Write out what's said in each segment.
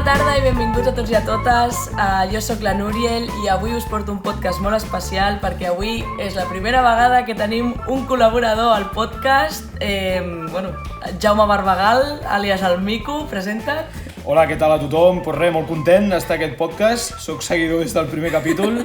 tarda i benvinguts a tots i a totes. Jo sóc la Núriel i avui us porto un podcast molt especial perquè avui és la primera vegada que tenim un col·laborador al podcast. Jaume Barbagal, àlies el Mico, presenta't. Hola, què tal a tothom? Pues res, molt content d'estar a aquest podcast. Soc seguidor des del primer capítol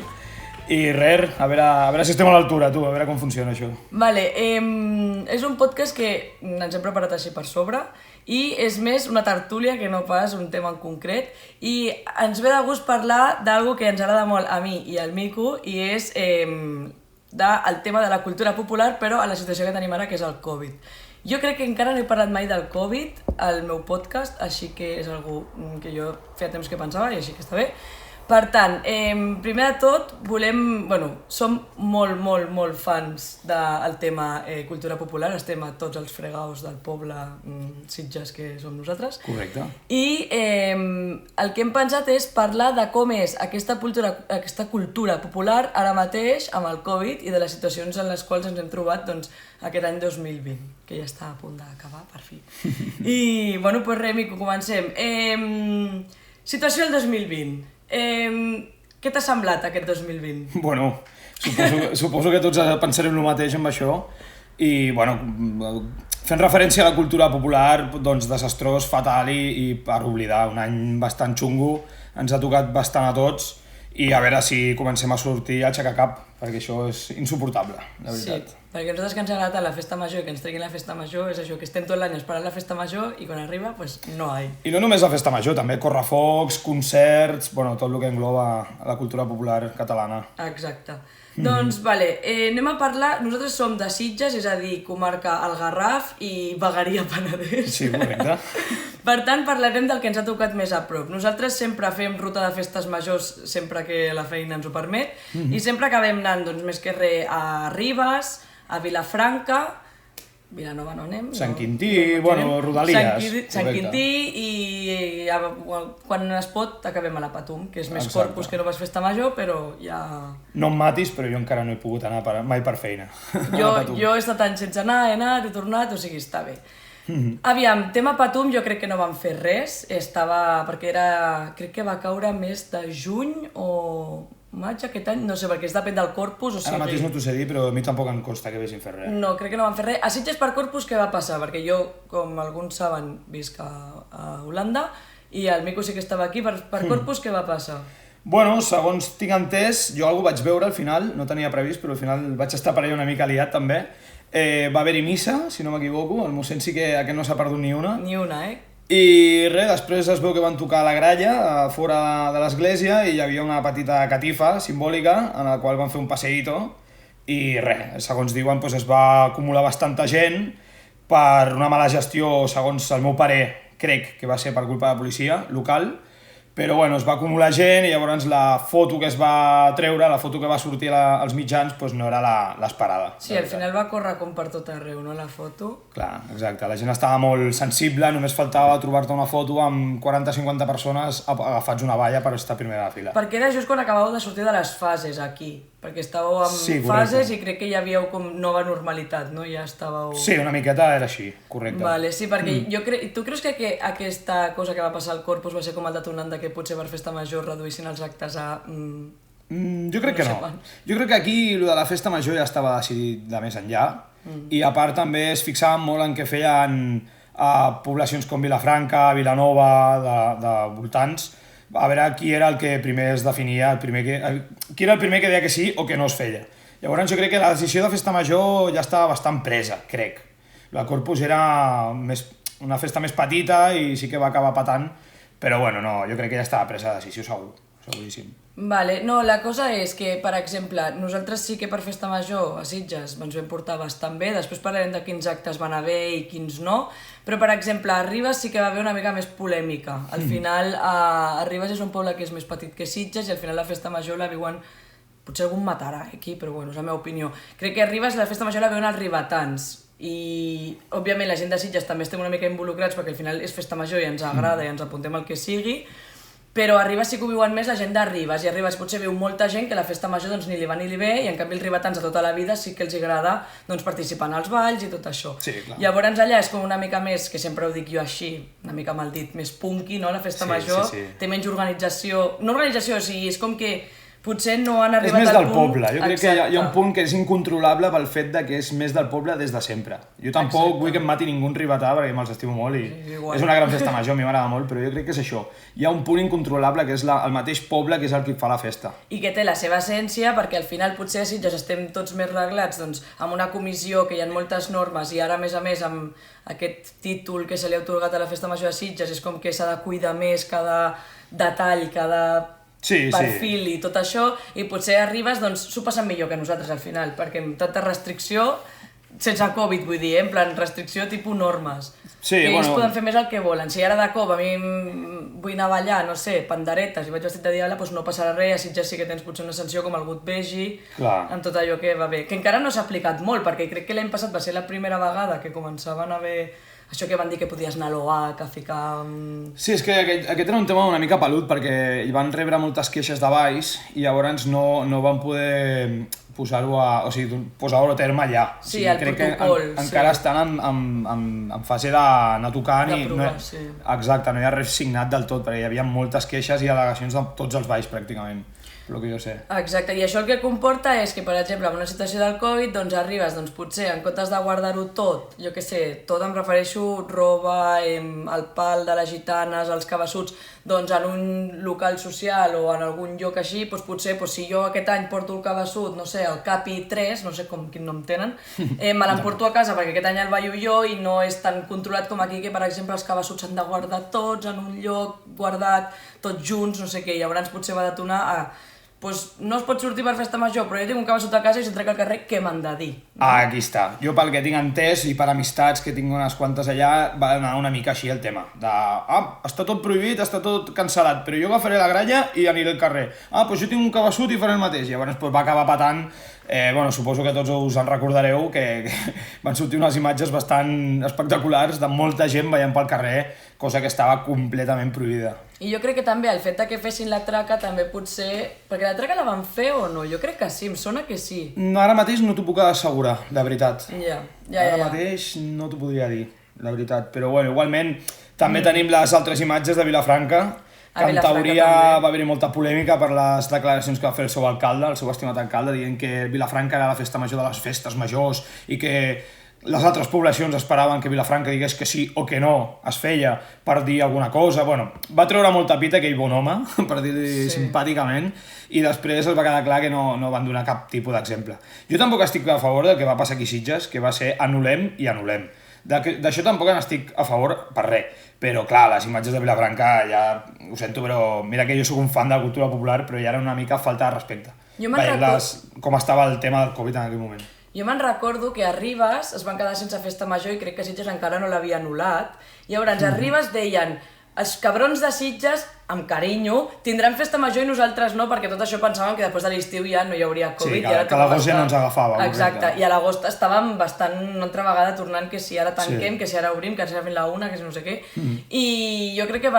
i res, a veure si estem a l'altura, tu, a veure com funciona això. Vale, és un podcast que ens hem preparat així per sobre i és més una tertúlia que no pas un tema en concret i ens ve de gust parlar d'algo que ens agrada molt a mi i al Mico i és del tema de la cultura popular però a la situació que tenim ara, que és el Covid. Jo crec que encara no he parlat mai del Covid al meu podcast, així que és algo que jo feia temps que pensava i així que està bé. Per tant, primer de tot, som molt fans del tema cultura popular, estem a tots els fregaus del poble Sitges que som nosaltres. Correcte. I el que hem pensat és parlar de com és aquesta cultura popular ara mateix amb el Covid i de les situacions en les quals ens hem trobat aquest any 2020, que ja està a punt d'acabar, per fi. I, res, Mico, comencem. Situació del 2020. Què t'ha semblat aquest 2020? Bueno, suposo que tots pensarem el mateix amb això i, fent referència a la cultura popular, desastrós, fatal i per oblidar, un any bastant xungo, ens ha tocat bastant a tots i a veure si comencem a sortir a aixecar cap, perquè això és insuportable, la veritat. Sí, perquè a nosaltres que ens ha agradat la festa major i que ens treguin la festa major és això, que estem tot l'any esperant la festa major i quan arriba, no hi ha. I no només la festa major, també correfocs, concerts, tot el que engloba la cultura popular catalana. Exacte. Doncs, anem a parlar... Nosaltres som de Sitges, és a dir, comarca El Garraf i Vegueria Penedès. Sí, correcte. Per tant, parlarem del que ens ha tocat més a prop. Nosaltres sempre fem ruta de festes majors sempre que la feina ens ho permet i sempre acabem anant, més que res, a Ribes, a Vilafranca, Vilanova no anem. Sant Quintí, Rodalies. Sant Quintí i quan es pot acabem a la Patum, que és més Corpus que no vas festa major, però ja... No em matis, però jo encara no he pogut anar mai per feina. Jo he estat anys sense anar, he anat, he tornat, o sigui, està bé. Aviam, tema Patum jo crec que no vam fer res, perquè crec que va caure més de juny o maig aquest any, no sé, perquè depèn del Corpus, o sigui... Ara mateix no t'ho sé dir, però a mi tampoc em consta que vegin fer res. No, crec que no van fer res. A Sitges per Corpus què va passar? Perquè jo, com alguns saben, visc a Holanda i el Mico sí que estava aquí. Per Corpus què va passar? Segons tinc entès, jo algú vaig veure al final, no tenia previst, però al final vaig estar per allà una mica liat també. Va haver-hi missa, si no m'equivoco, el mossèn sí que aquest no s'ha perdut ni una. Ni una, I res, després es veu que van tocar la gralla a fora de l'església i hi havia una petita catifa simbòlica en la qual van fer un passeïto i res, segons diuen es va acumular bastanta gent per una mala gestió, segons el meu parer, crec que va ser per culpa de la policia local, però es va acumular gent i llavors la foto que es va treure, la foto que va sortir als mitjans, no era l'esperada. Sí, al final va córrer com per tot arreu, no, la foto? Clar, exacte, la gent estava molt sensible, només faltava trobar-te una foto amb 40-50 persones agafats una valla per estar a primera fila. Perquè era just quan acabàveu de sortir de les fases aquí, perquè estàveu en fases i crec que hi havia com nova normalitat, no? Ja estàveu... Sí, una miqueta era així, correcte. Vale, sí, perquè tu creus que aquesta cosa que va passar al Corpus va ser com el detonant de que potser per festa major reduïssin els actes a... Jo crec que no. Jo crec que aquí lo de la festa major ja estava decidit de més enllà i a part també es fixaven molt en què feien a poblacions com Vilafranca, Vilanova, de voltants, a veure qui era el que primer es definia, qui era el primer que deia que sí o que no es feia. Llavors jo crec que la decisió de festa major ja estava bastant presa, crec. La Corpus era una festa més petita i sí que va acabar patant, però no, jo crec que ja estava presa la decisió segur, seguríssim. Vale, no, la cosa és que, per exemple, nosaltres sí que per festa major a Sitges ens vam portar bastant bé, després parlarem de quins actes van haver i quins no, però per exemple a Ribes sí que va haver una mica més polèmica. Al final a Ribes és un poble que és més petit que Sitges i al final la festa major la viuen, potser algú em matarà aquí, però és la meva opinió. Crec que a Ribes la festa major la viuen els ribetans i òbviament la gent de Sitges també estem una mica involucrats perquè al final és festa major i ens agrada i ens apuntem al que sigui. però a Ribes sí que ho viuen més la gent de Ribes, i a Ribes potser viu molta gent que la festa major doncs, ni li va ni li ve, i en canvi els ribetans de tota la vida sí que els agrada doncs, participar en els balls i tot això. Sí, clar. Llavors allà és com una mica més, que sempre ho dic jo així, una mica mal dit, més punky, no? La festa major té menys organització, no organització, o sigui, és com que potser no han arribat al punt... És més del poble, jo crec que hi ha un punt que és incontrolable pel fet de que és més del poble des de sempre. Jo tampoc vull que em mati ningú ribetà perquè me'ls estimo molt i és una gran festa major, a mi m'agrada molt, però jo crec que és això. Hi ha un punt incontrolable que és el mateix poble que és el que fa la festa. I que té la seva essència perquè al final potser a Sitges estem tots més reglats doncs, amb una comissió que hi ha moltes normes i ara a més amb aquest títol que se li ha atorgat a la festa major de Sitges és com que s'ha de cuidar més cada detall, cada perfil i tot això, i potser a Ribes doncs s'ho passen millor que nosaltres al final, perquè amb tanta restricció, sense Covid vull dir, en plan restricció tipus normes, que ells poden fer més el que volen. Si ara de cop a mi vull anar a ballar, no sé, panderetes i vaig vestit de diable, doncs no passarà res, a Sitges sí que tens potser una sanció com el gut vegi, amb tot allò que va bé, que encara no s'ha aplicat molt, perquè crec que l'any passat va ser la primera vegada que començaven a haver això que van dir que podies anar a l'OAC a ficar... Sí, és que aquest era un tema una mica pelut perquè hi van rebre moltes queixes de baix i llavors no van poder posar-ho a terme allà. Sí, el protocol. Encara estan en fase d'anar tocant i... Exacte, no hi ha res signat del tot perquè hi havia moltes queixes i al·legacions de tots els balls pràcticament. El que jo sé. Exacte, i això el que comporta és que, per exemple, en una situació del Covid, doncs arribes, doncs potser, en comptes de guardar-ho tot, jo què sé, tot em refereixo roba, el pal de les gitanes, els cabassuts, doncs en un local social o en algun lloc així, doncs potser, si jo aquest any porto el cabassut, no sé, el Capi 3, no sé quin nom tenen, me l'emporto a casa perquè aquest any el ballo jo i no és tan controlat com aquí que, per exemple, els cabassuts s'han de guardar tots en un lloc guardat, tots junts, no sé què, i llavors potser va detonar a... Doncs no es pot sortir per festa major, però jo tinc un cabassut a casa i si trec al carrer, què m'han de dir? Aquí està. Jo pel que tinc entès i per amistats que tinc unes quantes allà, va anar una mica així el tema. Està tot prohibit, està tot cancel·lat, però jo agafaré la gralla i aniré al carrer. Doncs jo tinc un cabassut i faré el mateix. Llavors va acabar patant. Suposo que tots us en recordareu que van sortir unes imatges bastant espectaculars de molta gent ballant pel carrer, cosa que estava completament prohibida. I jo crec que també el fet que fessin la traca també potser... Perquè la traca la van fer o no? Jo crec que sí, em sona que sí. Ara mateix no t'ho puc assegurar, de veritat. Ara mateix no t'ho podria dir, la veritat. Però igualment també tenim les altres imatges de Vilafranca, que en teoria va haver-hi molta polèmica per les declaracions que va fer el seu alcalde, el seu estimat alcalde, dient que Vilafranca era la festa major de les festes majors i que les altres poblacions esperaven que Vilafranca digués que sí o que no es feia per dir alguna cosa. Va treure molta pita aquell bon home, per dir-li simpàticament, i després es va quedar clar que no van donar cap tipus d'exemple. Jo tampoc estic a favor del que va passar aquí a Sitges, que va ser anul·lem i anul·lem. D'això tampoc n'estic a favor per res, però clar, les imatges de Vilafranca ja ho sento, però mira que jo sóc un fan de la cultura popular, però ja era una mica falta de respecte. Com estava el tema del Covid en aquell moment. Jo me'n recordo que a Ribes es van quedar sense festa major i crec que Sitges encara no l'havia anul·lat. Llavors a Ribes deien, els cabrons de Sitges, amb carinyo, tindran festa major i nosaltres no, perquè tot això pensàvem que després de l'estiu ja no hi hauria Covid. Sí, que a l'agost ja no ens agafava. Exacte, i a l'agost estàvem bastant una altra vegada tornant que si ara tanquem, que si ara obrim, que si ara fem la una, que si no sé què. I jo crec que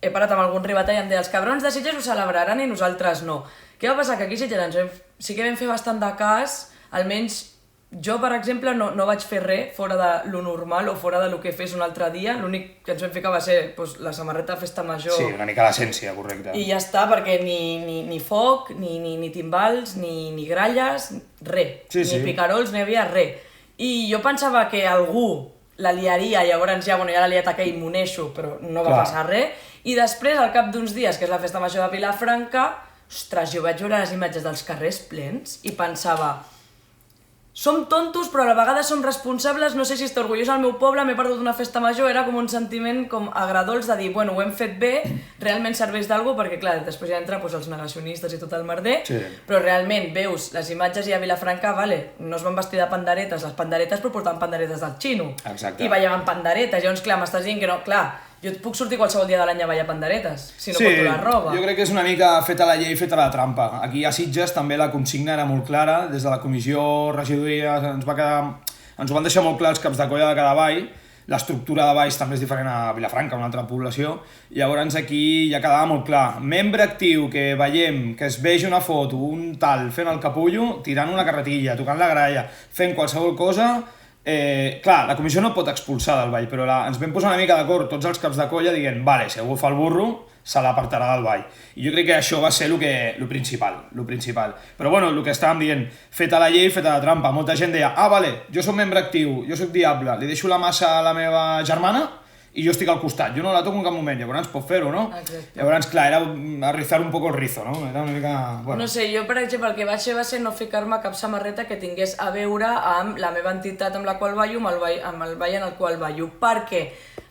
he parat amb algun ribetà i em deia, els cabrons de Sitges ho celebraran i nosaltres no. Què va passar? Que aquí a Sitges sí que vam fer bastant de cas, almenys jo, per exemple, no vaig fer res fora de lo normal o fora de lo que fes un altre dia. L'únic que ens vam ficar va ser la samarreta de festa major. Sí, una mica l'essència, correcte. I ja està, perquè ni foc, ni timbals, ni gralles, res. Ni picarols, no hi havia res. I jo pensava que algú la liaria, llavors ja la liat aquell moneixo, però no va passar res. I després, al cap d'uns dies, que és la festa major de Vilafranca, ostres, jo vaig veure les imatges dels carrers plens i pensava... Som tontos, però a la vegada som responsables, no sé si estic orgullós del meu poble, m'he perdut una festa major, era com un sentiment com agradolç de dir, ho hem fet bé, realment serveix d'algú, perquè clar, després ja entra els negacionistes i tot el merder, però realment veus les imatges i a Vilafranca, no es van vestir de panderetes, les panderetes però portaven panderetes del xino, i ballaven panderetes, llavors clar, m'estàs dient que no, clar, jo et puc sortir qualsevol dia de l'any a ballar panderetes, si no porto la roba. Jo crec que és una mica feta la llei, feta la trampa. Aquí a Sitges també la consigna era molt clara, des de la comissió regidoria ens ho van deixar molt clar els caps de colla de cada ball, l'estructura de baix també és diferent a Vilafranca, una altra població, i llavors aquí ja quedava molt clar. Membre actiu, que veiem, que es vegi una foto, un tal, fent el capullo, tirant una carretilla, tocant la gralla, fent qualsevol cosa. Clar, la comissió no pot expulsar del ball, però ens vam posar una mica d'acord tots els caps de colla dient, vale, si algú fa el burro, se l'apartarà del ball. I jo crec que això va ser lo principal. Però bueno, el que estàvem dient, feta la llei, feta la trampa. Molta gent deia, vale, jo soc membre actiu, jo soc diable, li deixo la massa a la meva germana i jo estic al costat, jo no la toco en cap moment, llavors pot fer-ho, no? Exacte. Llavors, clar, era rizar un poco el rizo, no? Era una mica... Bueno. No sé, jo per exemple el que vaig fer va ser no ficar-me cap samarreta que tingués a veure amb la meva entitat amb la qual ballo, amb el ball en el qual ballo, perquè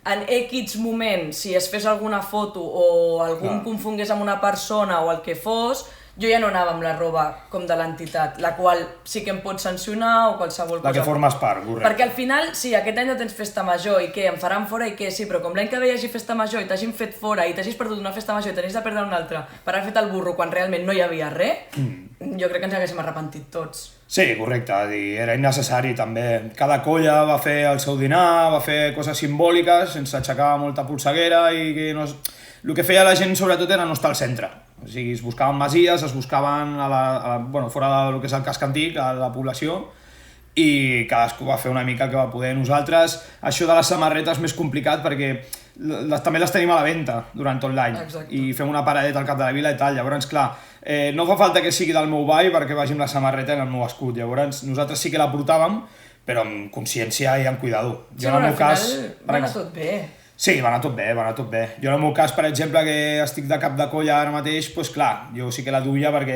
en X moment, si es fes alguna foto o algú em confongués amb una persona o el que fos, jo ja no anava amb la roba com de l'entitat, la qual sí que em pot sancionar o qualsevol cosa. La que formes part, correcte. Perquè al final, sí, aquest any no tens festa major i què, em faran fora i què, sí, però com l'any que ve hi hagi festa major i t'hagin fet fora i t'hagis perdut una festa major i t'hagis de perdre una altra per haver fet el burro quan realment no hi havia res, jo crec que ens haguéssim arrepentit tots. Sí, correcte, era innecessari també. Cada colla va fer el seu dinar, va fer coses simbòliques sense aixecar molta polseguera i que no... El que feia la gent sobretot era no estar al centre. O sigui, es buscaven masies, es buscaven fora del que és el casc antic, a la població, i cadascú va fer una mica el que va poder. Nosaltres, això de les samarretes és més complicat perquè també les tenim a la venda durant tot l'any. I fem una paradeta al cap de la vila i tal. Llavors, clar, no fa falta que sigui del meu ball perquè vagi amb la samarreta en el meu escut. Llavors, nosaltres sí que la portàvem, però amb consciència i amb cuidado. Sí, però al final va anar tot bé. Sí, va anar tot bé. Jo en el meu cas, per exemple, que estic de cap de colla ara mateix, doncs clar, jo sí que la duia perquè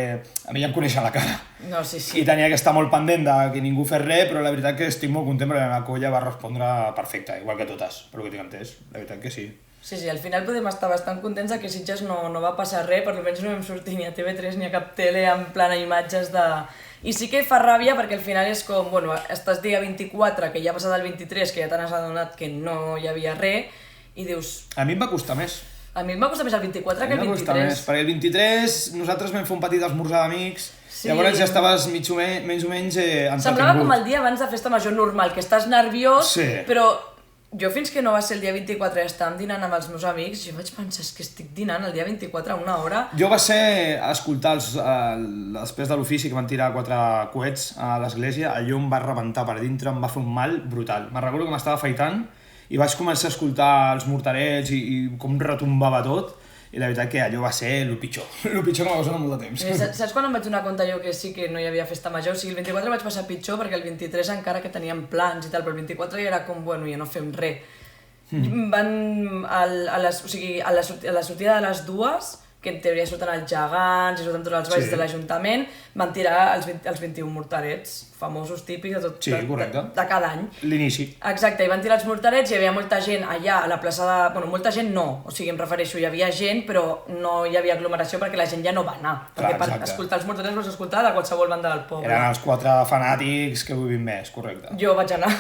a mi ja em coneixen la cara. No, sí. I tenia que estar molt pendent de que ningú fes res, però la veritat que estic molt content perquè la meva colla va respondre perfecte, igual que totes, per que tinc entès. La veritat que sí. Sí, al final podem estar bastant contents de que Sitges no va passar res, per almenys no vam sortir ni a TV3 ni a cap tele en plana imatges de... I sí que fa ràbia perquè al final és com, bueno, estàs dia 24, que ja ha passat el 23, que ja t'has adonat que no hi havia res, i dius... A mi em va costar més. A mi em va costar més el 24 que el 23. A mi em va costar més, perquè el 23 nosaltres vam fer un petit esmorzar d'amics, llavors ja estaves menys o menys entretingut. Semblava com el dia abans de festa major normal, que estàs nerviós, però jo fins que no va ser el dia 24 i estàvem dinant amb els meus amics, jo vaig pensar que estic dinant el dia 24 a una hora. Jo va ser escoltar després de l'ofici que van tirar 4 coets a l'església, allò em va rebentar per dintre, em va fer un mal brutal. Me'n recordo que m'estava afaitant i vaig començar a escoltar els morterets i com retombava tot, i la veritat que allò va ser el pitjor que m'ha passat en molt de temps. Saps quan em vaig donar compte jo que sí que no hi havia festa major? O sigui, el 24 vaig passar pitjor perquè el 23 encara que teníem plans i tal, però el 24 ja era com, bueno, ja no fem res. Van a la sortida de les dues, que en teoria surten els gegants i surten tots els balls de l'Ajuntament, van tirar els 21 morterets, famosos típics de cada any. L'inici. Exacte, i van tirar els morterets i hi havia molta gent allà a la plaça de... Bueno, molta gent no, o sigui, em refereixo, hi havia gent, però no hi havia aglomeració perquè la gent ja no va anar. Perquè per escoltar els morterets vols escoltar de qualsevol banda del poble. Eren els 4 fanàtics que vivim més, correcte. Jo vaig anar,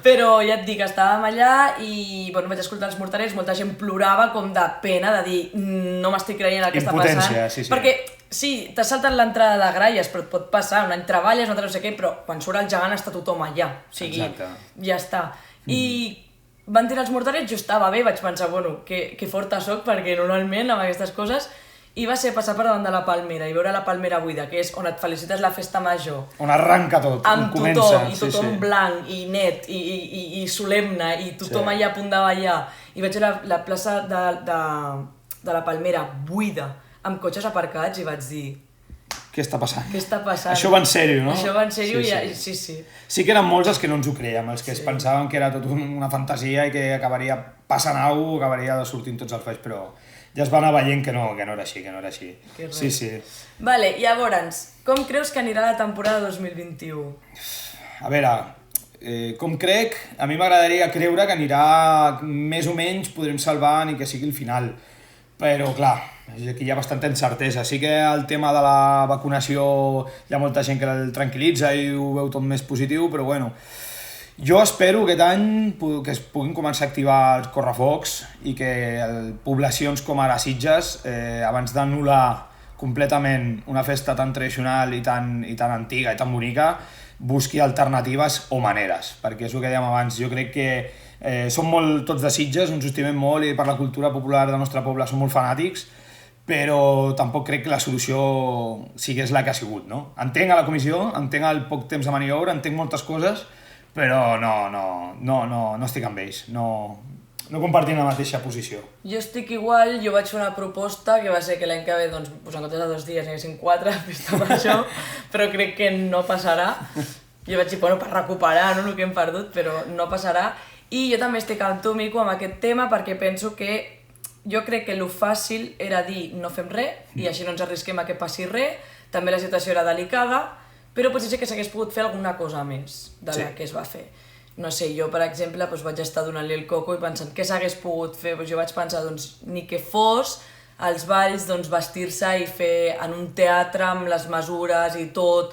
però ja et dic, estàvem allà i bueno, vaig escoltar els morterets, molta gent plorava com de pena de dir no m'estic creient el que està passant. Sí. Perquè sí, t'has saltat l'entrada de gralles, però et pot passar, un any treballes, un altre no sé què, però quan surt el gegant està tothom allà, o sigui, ja està. I van tirar els morterets, jo estava bé, vaig pensar, bueno, que forta soc, perquè normalment amb aquestes coses, i va ser passar per davant de la palmera i veure la palmera buida, que és on et felicites la festa major. On arranca tot, on comença. Amb tothom, i tothom blanc, i net, i solemne, i tothom allà a punt de ballar. I vaig veure la plaça de la palmera buida, amb cotxes aparcats, i vaig dir... Què està passant? Què està passant? Això va en sèrio, no? Això va en sèrio i sí. Sí que eren molts els que no ens ho creiem, els que es pensaven que era tot una fantasia i que acabaria passant alguna cosa, acabaria sortint tots els falls, però ja es va anar veient que no era així, Sí. Vale, llavors, com creus que anirà la temporada 2021? A veure, com crec, a mi m'agradaria creure que anirà més o menys, podrem salvar ni que sigui el final. Però, clar, aquí hi ha bastanta incertesa. Sí que el tema de la vacunació hi ha molta gent que el tranquil·litza i ho veu tot més positiu, però bueno, jo espero aquest any que es puguin començar a activar els correfocs i que poblacions com ara Sitges, abans d'anul·lar completament una festa tan tradicional i tan antiga i tan bonica, busqui alternatives o maneres, perquè és el que dèiem abans, jo crec que Som molt tots de Sitges, ens ho estimem molt i per la cultura popular del nostre poble som molt fanàtics, però tampoc crec que la solució sigués la que ha sigut, no? Entenc a la comissió, entenc el poc temps de maniobra, entenc moltes coses, però no estic amb ells, no compartim la mateixa posició. Jo estic igual, jo vaig fer una proposta que va ser que l'any que ve, doncs, en comptes de 2 dies n'hi haguessin 4, festa major, però crec que no passarà. Jo vaig dir, bueno, per recuperar el que hem perdut, però no passarà. I jo també estic amb tu, Mico, amb aquest tema, perquè penso que jo crec que el fàcil era dir no fem res i així no ens arrisquem a que passi res, també la situació era delicada, però potser sí que s'hagués pogut fer alguna cosa més de la que es va fer. No sé, jo per exemple vaig estar donant-li el coco i pensant què s'hagués pogut fer, jo vaig pensar ni que fos als balls vestir-se i fer en un teatre amb les mesures i tot,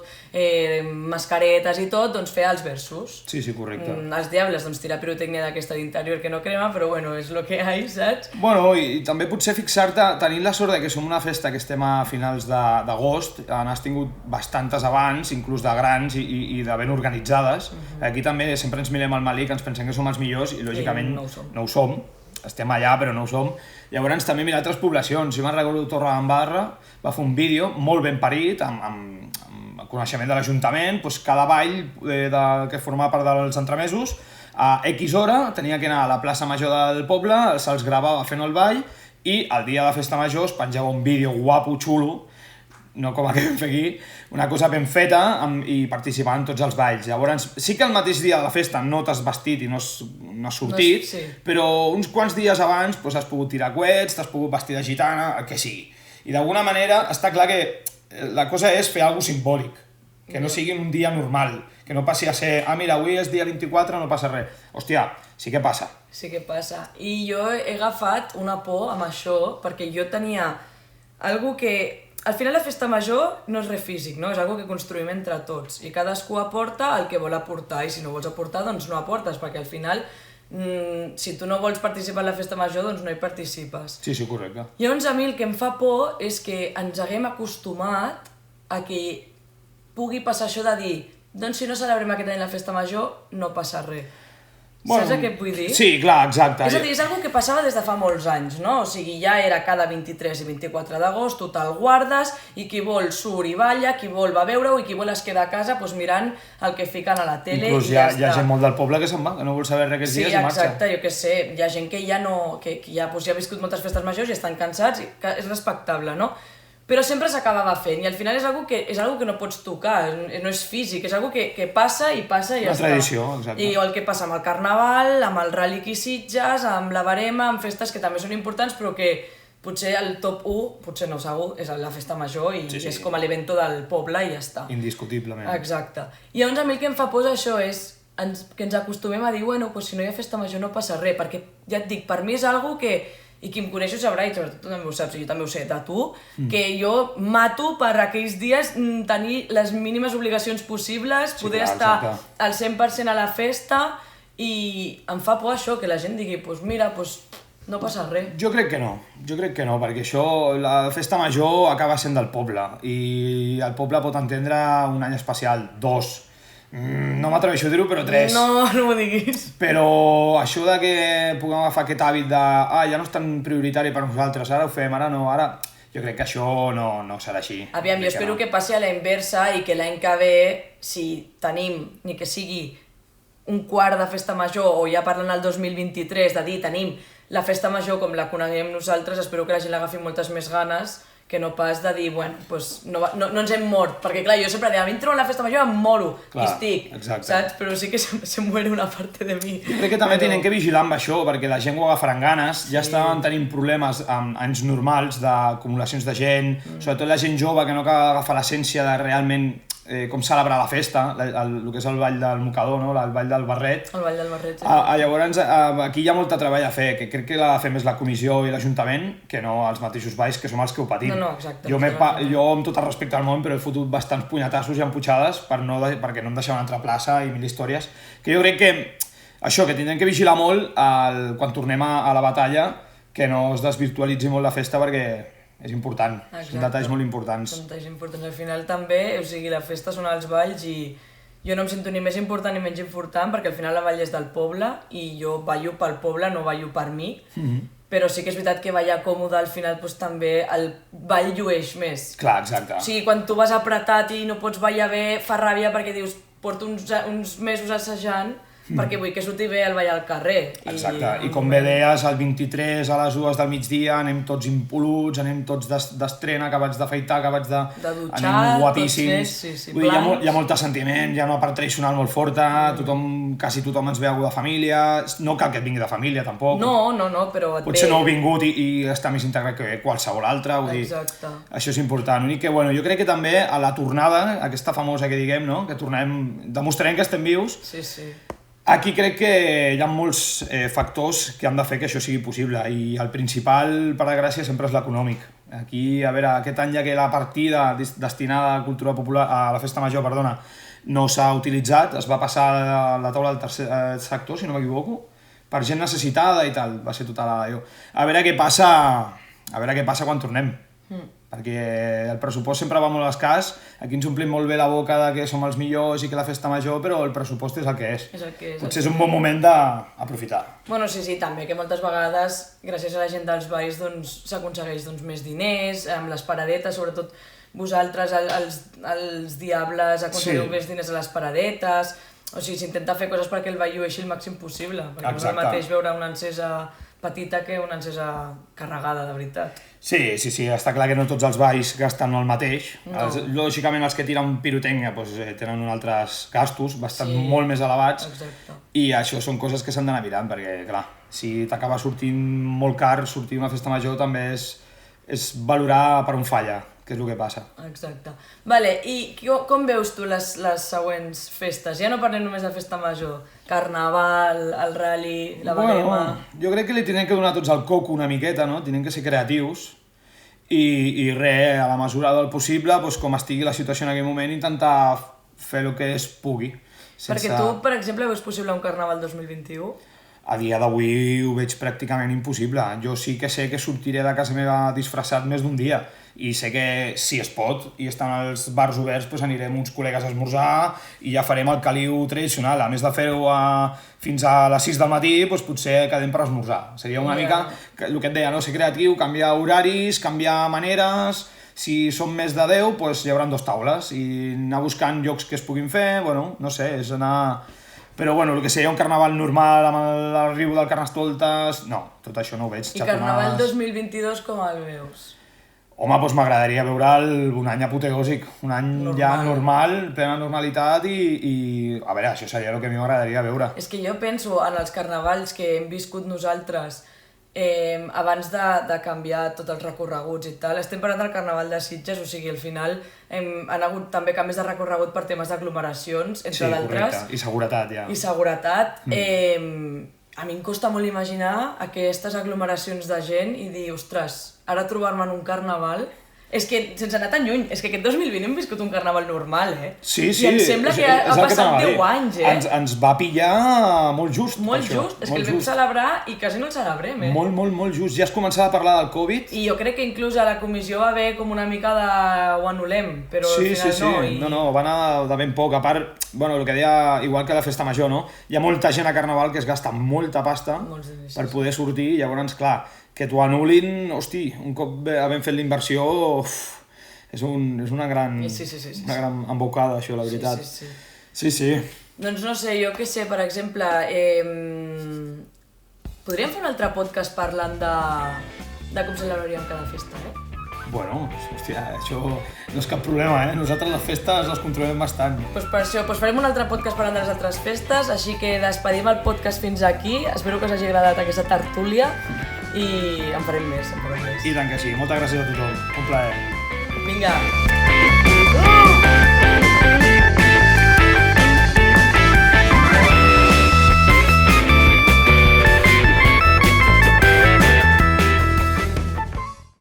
mascaretes i tot, fer els versos. Sí, correcte. Els diables, tirar pirotècnia d'aquesta d'interior que no crema, però bueno, és el que hi ha, saps? Bueno, i també potser fixar-te, tenint la sort de que som una festa que estem a finals d'agost, n'has tingut bastantes abans, inclús de grans i de ben organitzades. Aquí també sempre ens mirem al Malic, ens pensem que som els millors i lògicament no ho som. Estem allà però no ho som. Llavors també mira altres poblacions. Jo me'n recordo Torredembarra va fer un vídeo molt ben parit, amb coneixement de l'Ajuntament, cada ball que formava part dels entremesos, a X hora tenia que anar a la plaça Major del poble, se'ls gravava fent el ball i el dia de festa major es penjava un vídeo guapo, xulo, no com el que vam fer aquí, una cosa ben feta i participant en tots els balls. Llavors, sí que el mateix dia de la festa no t'has vestit i no has sortit, però uns quants dies abans has pogut tirar coets, t'has pogut vestir de gitana, el que sigui. I d'alguna manera està clar que la cosa és fer alguna cosa simbòlic, que no sigui un dia normal, que no passi a ser, mira, avui és dia 24, no passa res. Hòstia, sí que passa. Sí que passa. I jo he agafat una por amb això, perquè jo tenia algo que al final la festa major no és res físic, no? És algo que construïm entre tots i cadascú aporta el que vol aportar i si no vols aportar doncs no aportes perquè al final si tu no vols participar en la festa major doncs no hi participes. Sí, correcte. Llavors a mi el que em fa por és que ens haguem acostumat a que pugui passar això de dir doncs si no celebrem aquest any la festa major no passa res. Saps què et vull dir? Sí, clar, exacte. És a dir, és una cosa que passava des de fa molts anys, no? O sigui, ja era cada 23 i 24 d'agost, tu te'l guardes i qui vol surt i balla, qui vol va a veure-ho i qui vol es queda a casa mirant el que fiquen a la tele. Inclús hi ha gent molt del poble que se'n va, que no vol saber res aquests dies i marxa. Sí, exacte, jo què sé, hi ha gent que ja ha viscut moltes festes majors i estan cansats i és respectable, no? Però sempre s'acabava fent i al final és algo que no pots tocar, no és físic, és algo que passa i ja està. Una tradició, exacte. I el que passa amb el Carnaval, amb el Rally aquí Sitges, amb la Verema, amb festes que també són importants però que potser el top 1, potser no segur, és la festa major i és com l'evento del poble i ja està. Indiscutiblement. Exacte. I llavors a mi el que em fa por això és que ens acostumem a dir, bueno, si no hi ha festa major no passa res, perquè ja et dic, per mi és algo que i qui em coneix ho sabrà, i sobretot tu també ho saps, i jo també ho sé de tu, que jo mato per aquells dies tenir les mínimes obligacions possibles, poder estar al 100% a la festa, i em fa por això, que la gent digui, doncs mira, no passa res. Jo crec que no, perquè això, la festa major acaba sent del poble, i el poble pot entendre un any especial, 2, no m'atreveixo a dir-ho, però 3. No m'ho diguis. Però això de que puguem agafar aquest hàbit de ja no és tan prioritari per nosaltres, ara ho fem, ara no, ara... Jo crec que això no serà així. Aviam, jo espero que passi a la inversa i que l'any que ve, si tenim, ni que sigui un quart de festa major, o ja parlant el 2023, de dir, tenim la festa major com la coneguem nosaltres, espero que la gent l'agafi moltes més ganes, que no pas de dir, bueno, no ens hem mort, perquè clar, jo sempre deia, a mi em trobo en la festa major em moro, i estic, saps? Però sí que se muere una parte de mi. Jo crec que també tenen que vigilar amb això, perquè la gent ho agafaran ganes, ja estaven tenint problemes amb anys normals d'acumulacions de gent, sobretot la gent jove que no acaba d'agafar l'essència de realment com celebrar la festa, el que és el ball del mocador, no? El ball del barret. El ball del barret, sí. Llavors, aquí hi ha molt de treball a fer, que crec que l'ha de fer més la comissió i l'Ajuntament, que no els mateixos balls, que som els que ho patim. No, exacte. Jo, amb tot el respecte al món, però he fotut bastants punyetassos i emputxades perquè no em deixaven entrar a plaça i mil històries, que jo crec que això, que tindrem que vigilar molt quan tornem a la batalla, que no es desvirtualitzi molt la festa perquè és important, són detalls molt importants. Són detalls importants. Al final també, o sigui, la festa són els balls i jo no em sento ni més important ni menys important perquè al final la ball és del poble i jo ballo pel poble, no ballo per mi, però sí que és veritat que ballar còmode al final doncs, també el ball llueix més. Clar, exacte. O sigui, quan tu vas apretat i no pots ballar bé, fa ràbia perquè dius, porto uns mesos assajant perquè vull que surti bé el ballar al carrer. Exacte, i com bé deies, el 23 a les 2 del migdia anem tots impoluts, anem tots d'estrena, acabats d'afaitar, acabats de dutxar, anem guapíssims. Sí, vull dir, hi ha molt de sentiment, hi ha una part tradicional molt forta, quasi tothom ens ve algú de família, no cal que et vingui de família tampoc. No, però et ve... Potser no heu vingut i està més integrat que qualsevol altre, vull dir, això és important. L'únic que, bueno, jo crec que també a la tornada, aquesta famosa que diguem, no? Que demostrarem que estem vius. Sí. Aquí crec que hi ha molts factors que han de fer que això sigui possible i el principal, per desgràcia, sempre és l'econòmic. Aquí, a veure, aquest any ja que la partida destinada a cultura popular, a la festa major, perdona, no s'ha utilitzat, es va passar a la taula del tercer sector, si no m'equivoco, per gent necessitada i tal, va ser tota la... A veure què passa quan tornem. Perquè el pressupost sempre va molt escàs, aquí ens omplim molt bé la boca de que som els millors i que la festa major, però el pressupost és el que és. Potser és un bon moment d'aprofitar. Bueno, sí, també, que moltes vegades, gràcies a la gent dels balls, s'aconsegueix més diners, amb les paradetes, sobretot vosaltres, els diables, aconseguiu més diners a les paradetes, o sigui, s'intenta fer coses perquè el ball llueixi el màxim possible, perquè no és el mateix veure una encesa petita que una encesa carregada, de veritat. Sí, està clar que no tots els balls gasten el mateix. Lògicament els que tiren pirotècnia tenen uns altres gastos bastant molt més elevats i això són coses que s'han d'anar mirant perquè, clar, si t'acaba sortint molt car, sortir una festa major també és valorar per on falla, que és el que passa. Exacte. Vale, i com veus tu les següents festes? Ja no parlem només de festa major, carnaval, el rally, la barema... Jo crec que li tenen que donar tots el coco una miqueta, no? Tenen que ser creatius i res, a la mesura del possible, com estigui la situació en aquell moment, intentar fer el que es pugui. Perquè tu, per exemple, veus possible un carnaval 2021? A dia d'avui ho veig pràcticament impossible. Jo sí que sé que sortiré de casa meva disfressat més d'un dia i sé que si es pot i estan els bars oberts anirem uns col·legues a esmorzar i ja farem el caliu tradicional. A més de fer-ho fins a les 6 del matí, potser quedem per esmorzar. Seria una mica el que et deia, no? Ser creatiu, canviar horaris, canviar maneres... Si som més de 10, hi haurà 2 taules i anar buscant llocs que es puguin fer, no sé, és anar... Però el que seria un carnaval normal amb l'arribo del Carnestoltes... No, tot això no ho veig. I carnaval 2022 com el veus? Home, m'agradaria veure'l un any apoteòsic, un any ja normal, plena normalitat i... A veure, això seria el que a mi m'agradaria veure. És que jo penso en els carnavals que hem viscut nosaltres abans de canviar tots els recorreguts i tal. Estem parlant del carnaval de Sitges, o sigui, al final han hagut també canvis de recorregut per temes d'aglomeracions, entre d'altres. Sí, correcte, i seguretat, ja. I seguretat. A mi em costa molt imaginar aquestes aglomeracions de gent i dir, ostres, ara trobar-me en un carnaval... És que, sense anar tan lluny, és que aquest 2020 hem viscut un carnaval normal, Sí, i em sembla que ha passat 10 anys, Ens va pillar molt just, Molt just, és que el vam celebrar i quasi no el celebrem, Molt just. Ja es començava a parlar del Covid. I jo crec que inclús a la comissió va haver com una mica de ho anul·lem, però al final no. No, va anar de ben poc. A part, el que deia, igual que la festa major, no? Hi ha molta gent a Carnaval que es gasta molta pasta per poder sortir, i llavors, clar, que t'ho anul·lin, hosti, un cop havent fet l'inversió, és una gran embocada, això, la veritat. Sí. Doncs no sé, jo què sé, per exemple, podríem fer un altre podcast parlant de com celebraríem cada festa, Hòstia, això no és cap problema, Nosaltres les festes les controlem bastant. Doncs per això, farem un altre podcast parlant de les altres festes, així que despedim el podcast fins aquí. Espero que us hagi agradat aquesta tertúlia i en farem més. I tant que sí. Moltes gràcies a tothom. Un plaer. Vinga.